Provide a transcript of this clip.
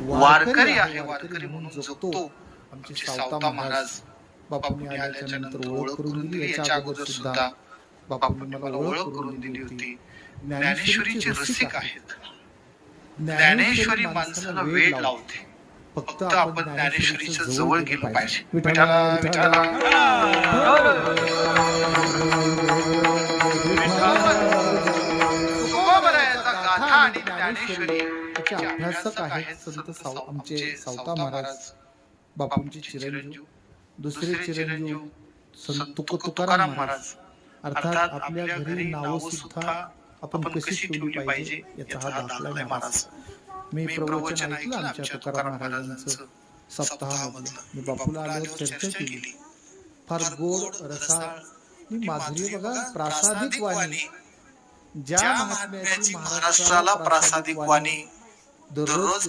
वारकरी आहे, वारकरी म्हणून जगतो आमचे सावता महाराज. बापूंनी आल्याच्या नंतर ओळख करून दिली, याच्या अगोदर सुद्धा बापूंनी मला ओळख करून दिली होती. ज्ञानेश्वरीचे रसिक आहेत. ज्ञानेश्वरी माणसाला वेळ लावते, फक्त आपण ज्ञानेश्वरीच्या जवळ गेलं पाहिजे. विठ्ठला विठ्ठला तुकोबरायाचा गाथा आणि ज्ञानेश्वरी याचे अभ्यासक आहेत संत आमचे सावता महाराज, बापूंचे चिरंजीव. दुसरे चिरंजीव संत तुकाराम महाराज. अर्थात आपल्या घरी नावं सुद्धा आपण कशी ठेवली पाहिजे याचा हा दाखला आहे महाराज. मी प्रवचन ऐकलं आमच्या तुकाराम महाराजांचं सप्ताहामधलं. मी बापूला आल्यावर चर्चा केली. फार गोड रसाळ माधुर्य बघा. प्रासादिक वाणी, ज्या महात्म्याची महाराष्ट्राला प्रासादिक वाणी दररोज